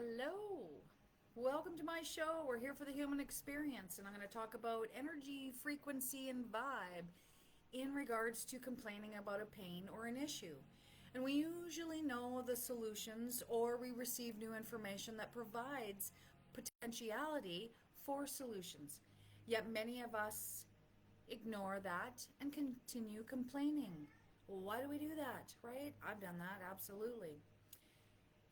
Hello. Welcome to my show. We're here for the human experience, and I'm going to talk about energy, frequency, and vibe in regards to complaining about a pain or an issue. And we usually know the solutions or we receive new information that provides potentiality for solutions. Yet many of us ignore that and continue complaining. Why do we do that, right? I've done that, absolutely.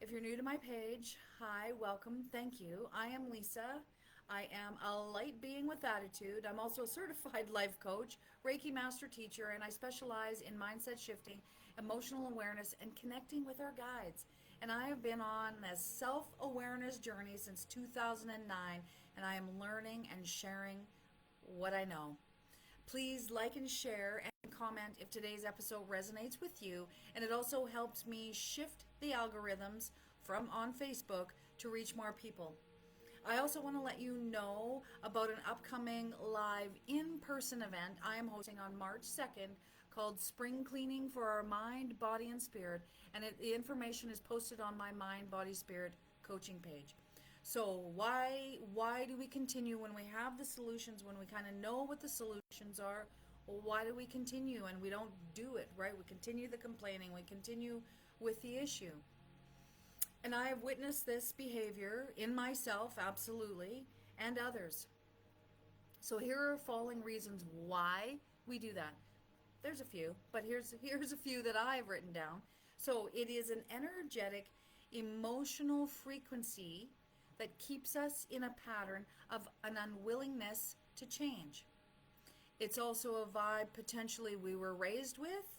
If you're new to my page, hi, welcome, thank you. I am Lisa. I am a light being with attitude. I'm also a certified life coach, Reiki master teacher, and I specialize in mindset shifting, emotional awareness, and connecting with our guides. And I have been on this self awareness journey since 2009, and I am learning and sharing what I know. Please like and share and comment if today's episode resonates with you, and it also helps me shift the algorithms from on Facebook to reach more people. I also want to let you know about an upcoming live in-person event I am hosting on March 2nd called Spring Cleaning for Our Mind, Body, and Spirit, and the information is posted on my Mind, Body, Spirit coaching page. So why do we continue when we have the solutions, when we kind of know what the solutions are? Well, why do we continue and we don't do it, right? We continue the complaining, we continue with the issue. And I have witnessed this behavior in myself, absolutely, and others. So here are following reasons why we do that. There's a few, but here's a few that I've written down. So it is an energetic, emotional frequency that keeps us in a pattern of an unwillingness to change. It's also a vibe potentially we were raised with,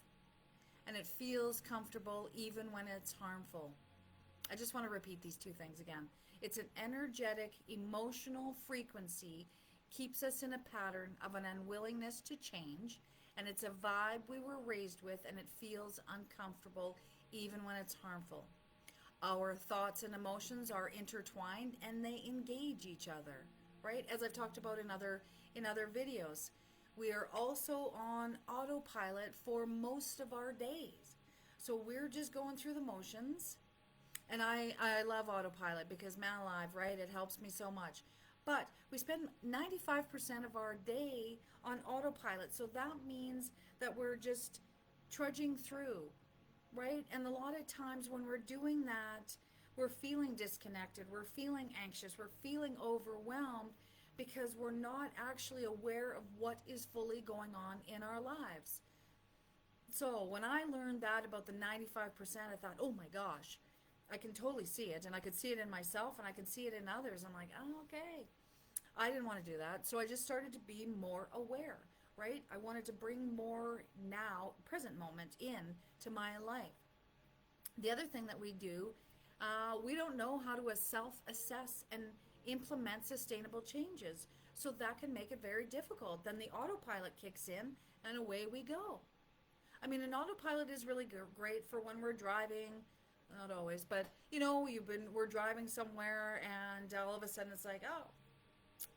and it feels comfortable even when it's harmful. I just want to repeat these two things again. It's an energetic, emotional frequency, keeps us in a pattern of an unwillingness to change, and it's a vibe we were raised with, and it feels uncomfortable even when it's harmful. Our thoughts and emotions are intertwined and they engage each other, right? As I've talked about in other videos. We are also on autopilot for most of our days. So we're just going through the motions. And I love autopilot because man alive, right? It helps me so much. But we spend 95% of our day on autopilot. So that means that we're just trudging through, right? And a lot of times when we're doing that, we're feeling disconnected, we're feeling anxious, we're feeling overwhelmed because we're not actually aware of what is fully going on in our lives. So when I learned that about the 95%, I thought, oh my gosh, I can totally see it. And I could see it in myself and I can see it in others. I'm like, oh, okay. I didn't want to do that. So I just started to be more aware, right? I wanted to bring more now, present moment in to my life. The other thing that we do, we don't know how to self-assess and implement sustainable changes. So that can make it very difficult. Then the autopilot kicks in and away we go. I mean, an autopilot is really great for when we're driving, not always, but we're driving somewhere and all of a sudden it's like, oh,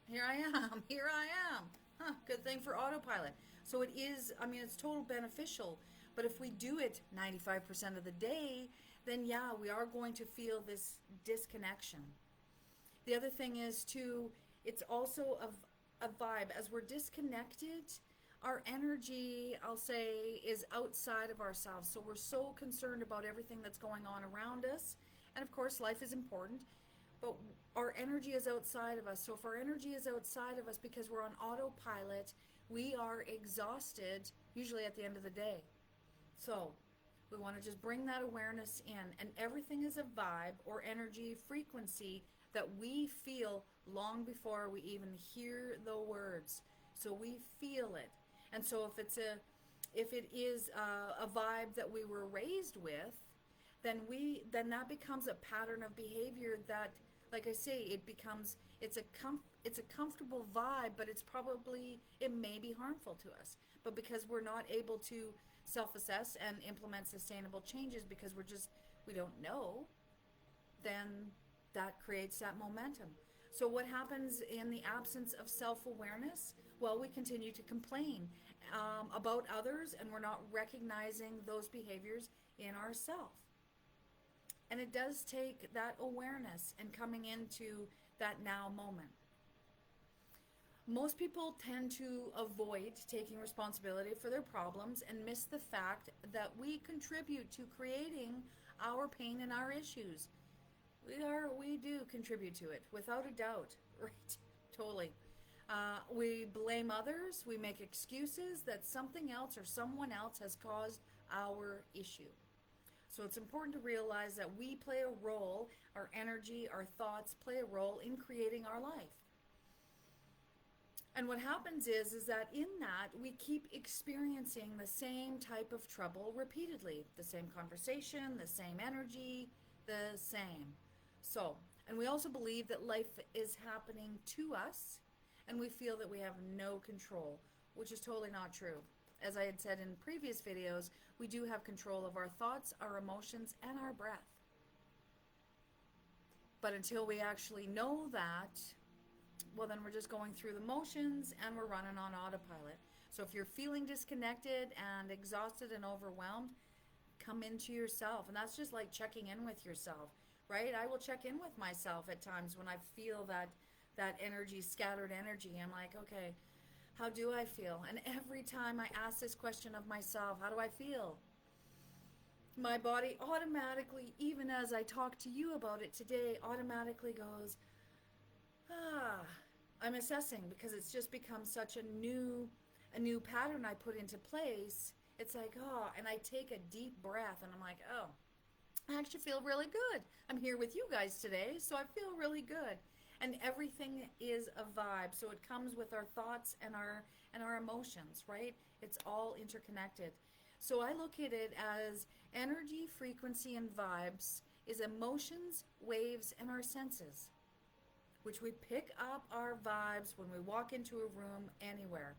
here I am, here I am. Huh, good thing for autopilot. So it is, I mean, it's total beneficial. But if we do it 95% of the day, then yeah, we are going to feel this disconnection. The other thing is too, it's also a vibe. As we're disconnected, our energy, I'll say, is outside of ourselves. So we're so concerned about everything that's going on around us. And of course, life is important, but our energy is outside of us. So if our energy is outside of us because we're on autopilot, we are exhausted, usually at the end of the day. So we want to just bring that awareness in, and everything is a vibe or energy frequency that we feel long before we even hear the words. So we feel it. And so if it is a vibe that we were raised with, then that becomes a pattern of behavior that, like I say, it's a comfortable vibe, but it may be harmful to us. But because we're not able to self-assess and implement sustainable changes because we don't know, then that creates that momentum. So what happens in the absence of self-awareness? Well, we continue to complain about others, and we're not recognizing those behaviors in ourselves. And it does take that awareness and coming into that now moment. Most people tend to avoid taking responsibility for their problems and miss the fact that we contribute to creating our pain and our issues. We do contribute to it without a doubt, right? Totally. We blame others, we make excuses that something else or someone else has caused our issue. So it's important to realize that we play a role, our energy, our thoughts play a role in creating our life. And what happens is that in that we keep experiencing the same type of trouble repeatedly, the same conversation, the same energy, the same. So, and we also believe that life is happening to us and we feel that we have no control, which is totally not true. As I had said in previous videos, we do have control of our thoughts, our emotions, and our breath. But until we actually know that, well, then we're just going through the motions and we're running on autopilot. So if you're feeling disconnected and exhausted and overwhelmed, come into yourself. And that's just like checking in with yourself, right? I will check in with myself at times when I feel that energy, scattered energy. I'm like, okay, how do I feel? And every time I ask this question of myself, how do I feel? My body automatically, even as I talk to you about it today, automatically goes, I'm assessing, because it's just become such a new pattern I put into place. It's like, and I take a deep breath and I'm like, I actually feel really good. I'm here with you guys today, so I feel really good. And everything is a vibe, so it comes with our thoughts and our emotions, right? It's all interconnected. So I look at it as energy, frequency, and vibes is emotions, waves, and our senses, which we pick up our vibes when we walk into a room anywhere.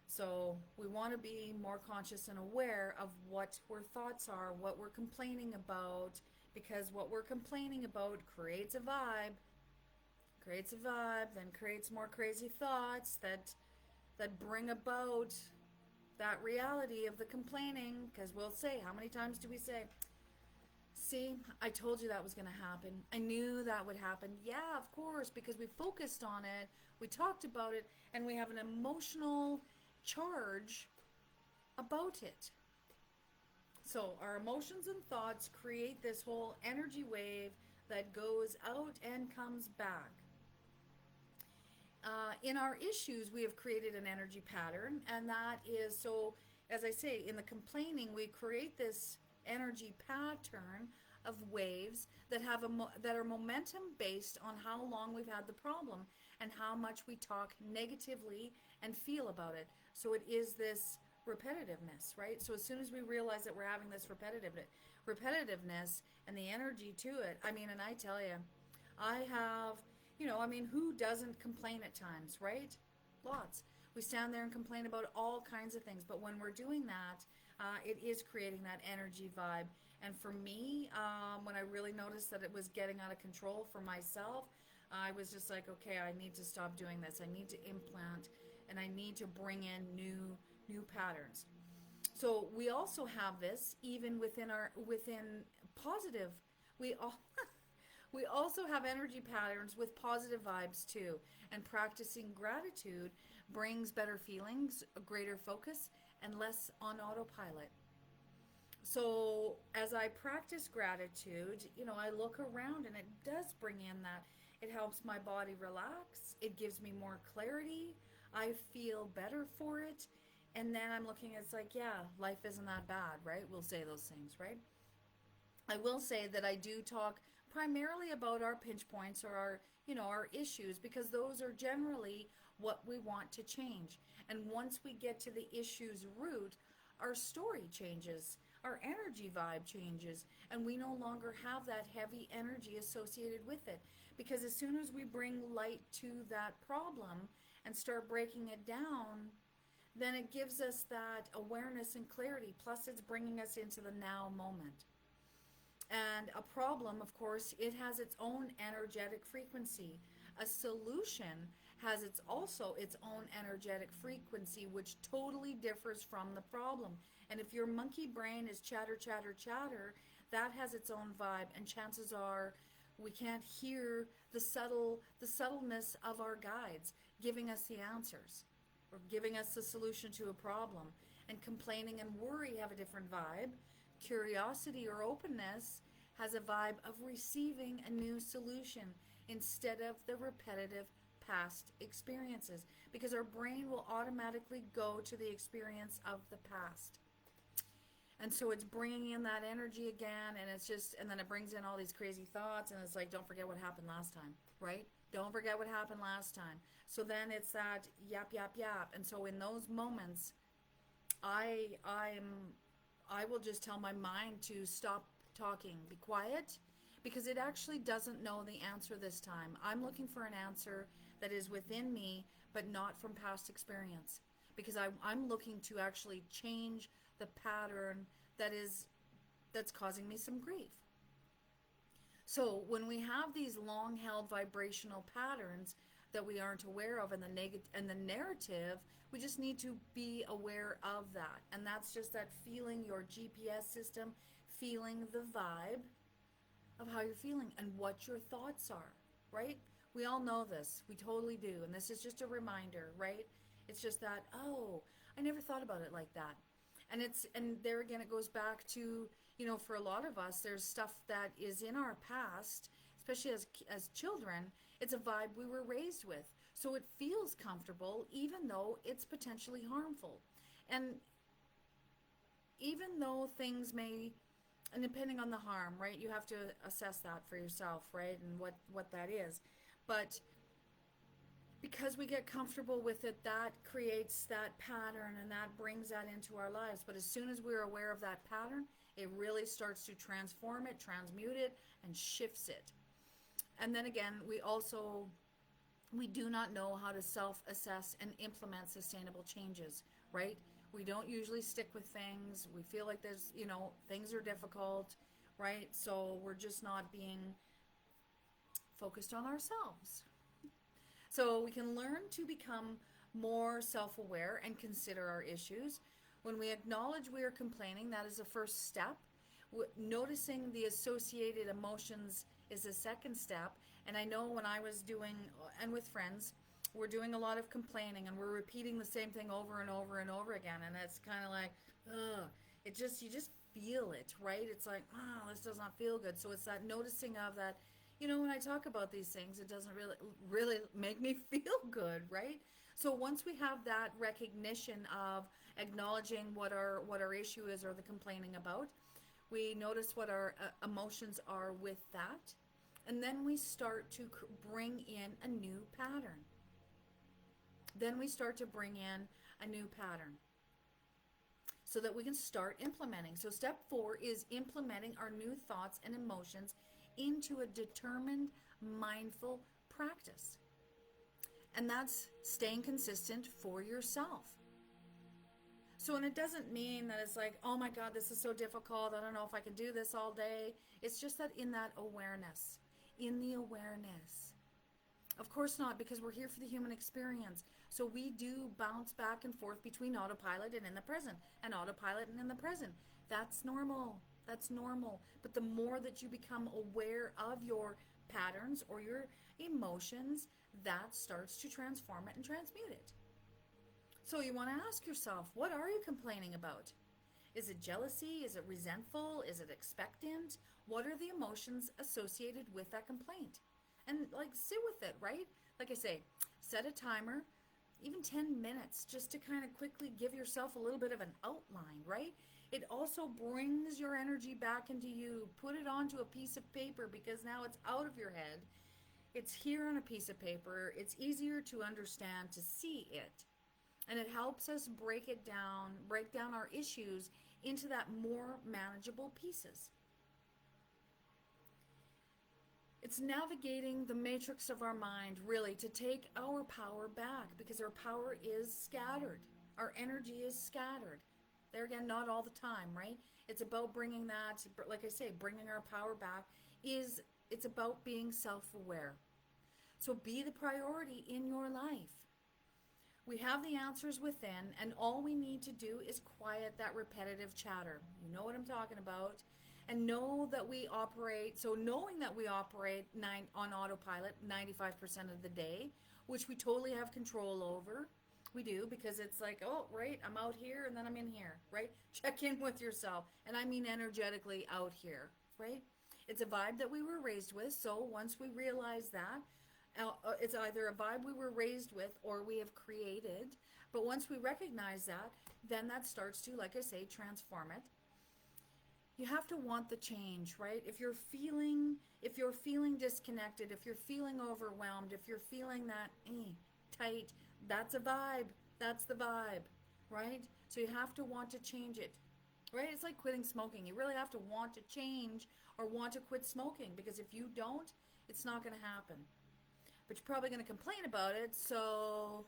So we want to be more conscious and aware of what our thoughts are, what we're complaining about, because what we're complaining about creates a vibe, then creates more crazy thoughts that bring about that reality of the complaining. Because we'll say, how many times do we say, see, I told you that was going to happen. I knew that would happen. Yeah, of course, because we focused on it, we talked about it, and we have an emotional charge about it. So our emotions and thoughts create this whole energy wave that goes out and comes back. In our issues, we have created an energy pattern, and that is, so as I say, in the complaining, we create this energy pattern of waves that have that are momentum based on how long we've had the problem and how much we talk negatively and feel about it. So it is this repetitiveness, right? So as soon as we realize that we're having this repetitiveness and the energy to it, I mean, and I tell you, I have, who doesn't complain at times, right? Lots. We stand there and complain about all kinds of things, but when we're doing that, it is creating that energy vibe. And for me, when I really noticed that it was getting out of control for myself, I was just like, okay, I need to stop doing this. I need to implant, and I need to bring in new patterns. So we also have this even within positive. We all we also have energy patterns with positive vibes too. And practicing gratitude brings better feelings, a greater focus, and less on autopilot. So as I practice gratitude, I look around and it does bring in that. It helps my body relax. It gives me more clarity. I feel better for it. And then I'm looking, it's like, yeah, life isn't that bad, right? We'll say those things, right? I will say that I do talk primarily about our pinch points or our issues, because those are generally what we want to change. And once we get to the issue's root, our story changes, our energy vibe changes, and we no longer have that heavy energy associated with it. Because as soon as we bring light to that problem and start breaking it down, then it gives us that awareness and clarity. Plus, it's bringing us into the now moment. And a problem, of course, it has its own energetic frequency. A solution has also its own energetic frequency, which totally differs from the problem. And if your monkey brain is chatter, chatter, chatter, that has its own vibe, and chances are we can't hear the subtleness of our guides giving us the answers or giving us the solution to a problem. And complaining and worry have a different vibe. Curiosity or openness has a vibe of receiving a new solution instead of the repetitive past experiences, because our brain will automatically go to the experience of the past. And so it's bringing in that energy again, and it's just, and then it brings in all these crazy thoughts, and it's like, don't forget what happened last time, right? Don't forget what happened last time. So then it's that yap, yap, yap. And so in those moments, I will just tell my mind to stop talking, be quiet, because it actually doesn't know the answer this time. I'm looking for an answer that is within me, but not from past experience, because I'm looking to actually change the pattern that's causing me some grief. So when we have these long held vibrational patterns that we aren't aware of in the narrative, we just need to be aware of that. And that's just that feeling, your GPS system feeling the vibe of how you're feeling and what your thoughts are, right? We all know this. We totally do. And this is just a reminder, right? It's just that, oh, I never thought about it like that. And there again, it goes back to, for a lot of us, there's stuff that is in our past, especially as children. It's a vibe we were raised with. So it feels comfortable, even though it's potentially harmful. And even though things may, and depending on the harm, right, you have to assess that for yourself, right, and what that is. But because we get comfortable with it, that creates that pattern, and that brings that into our lives. But as soon as we're aware of that pattern, it really starts to transform it, transmute it, and shifts it. And then again, we do not know how to self-assess and implement sustainable changes, right? We don't usually stick with things. We feel like there's, things are difficult, right? So we're just not being focused on ourselves. So we can learn to become more self-aware and consider our issues. When we acknowledge we are complaining, that is the first step. Noticing the associated emotions is the second step. And I know when I was doing, and with friends, we're doing a lot of complaining, and we're repeating the same thing over and over and over again. And it's kind of like, ugh, you just feel it, right? It's like, oh, this does not feel good. So it's that noticing of that, when I talk about these things, it doesn't really make me feel good, right? So once we have that recognition of acknowledging what our issue is or the complaining about, we notice what our emotions are with that, and then we start to bring in a new pattern. So that we can start implementing. So step 4 is implementing our new thoughts and emotions into a determined, mindful practice. And that's staying consistent for yourself. So, and it doesn't mean that it's like, oh my God, this is so difficult, I don't know if I can do this all day. It's just that in the awareness. Of course not, because we're here for the human experience. So we do bounce back and forth between autopilot and in the present, and autopilot and in the present. That's normal. But the more that you become aware of your patterns or your emotions, that starts to transform it and transmute it. So you want to ask yourself, what are you complaining about? Is it jealousy? Is it resentful? Is it expectant? What are the emotions associated with that complaint? And sit with it, right? Like I say, set a timer, even 10 minutes, just to kind of quickly give yourself a little bit of an outline, right? It also brings your energy back into you. Put it onto a piece of paper, because now it's out of your head. It's here on a piece of paper. It's easier to understand, to see it. And it helps us break down our issues into that more manageable pieces. It's navigating the matrix of our mind, really, to take our power back, because our power is scattered. Our energy is scattered. There again, not all the time, right? It's about bringing that, like I say, bringing our power back. It's about being self-aware. So be the priority in your life. We have the answers within, and all we need to do is quiet that repetitive chatter. You know what I'm talking about. and know that we operate, so knowing that we operate on autopilot 95% of the day, which we totally have control over. We do, because it's like, oh, right, I'm out here and then I'm in here, right? Check in with yourself. And I mean energetically out here, right? It's a vibe that we were raised with. So once we realize that, it's either a vibe we were raised with or we have created. But once we recognize that, then that starts to, like I say, transform it. You have to want the change, right? If you're feeling disconnected, if you're feeling overwhelmed, if you're feeling that tight, that's a vibe. That's the vibe, right? So you have to want to change it, right? It's like quitting smoking. You really have to want to change or want to quit smoking, because if you don't, it's not going to happen. But you're probably going to complain about it. So,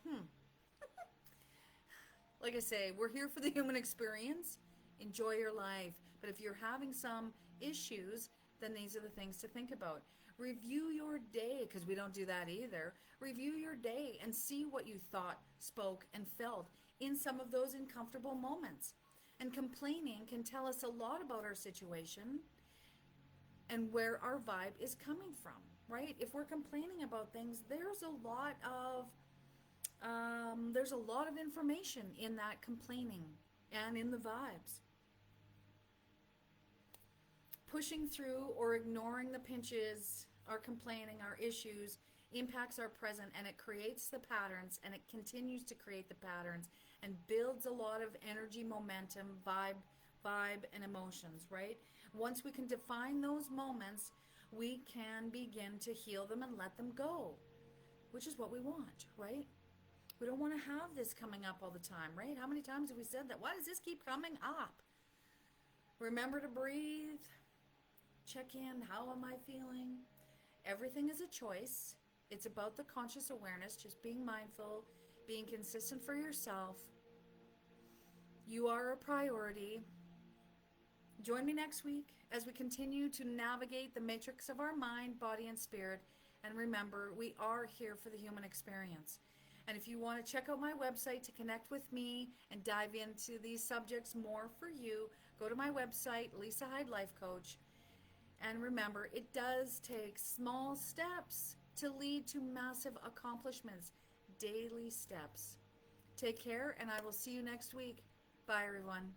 like I say, we're here for the human experience. Enjoy your life. But if you're having some issues, then these are the things to think about. Review your day, because we don't do that either. Review your day and see what you thought, spoke, and felt in some of those uncomfortable moments. And complaining can tell us a lot about our situation and where our vibe is coming from, right? If we're complaining about things, there's a lot of information in that complaining and in the vibes. Pushing through or ignoring the pinches, our complaining, our issues, impacts our present, and it creates the patterns, and it continues to create the patterns and builds a lot of energy, momentum, vibe, and emotions, right? Once we can define those moments, we can begin to heal them and let them go, which is what we want, right? We don't want to have this coming up all the time, right? How many times have we said that? Why does this keep coming up? Remember to breathe. Check in. How am I feeling? Everything is a choice. It's about the conscious awareness, just being mindful, being consistent for yourself. You are a priority. Join me next week as we continue to navigate the matrix of our mind, body, and spirit. And remember, we are here for the human experience. And if you want to check out my website to connect with me and dive into these subjects more for you, go to my website, Lisa Hyde Life Coach. And remember, it does take small steps to lead to massive accomplishments, daily steps. Take care, and I will see you next week. Bye, everyone.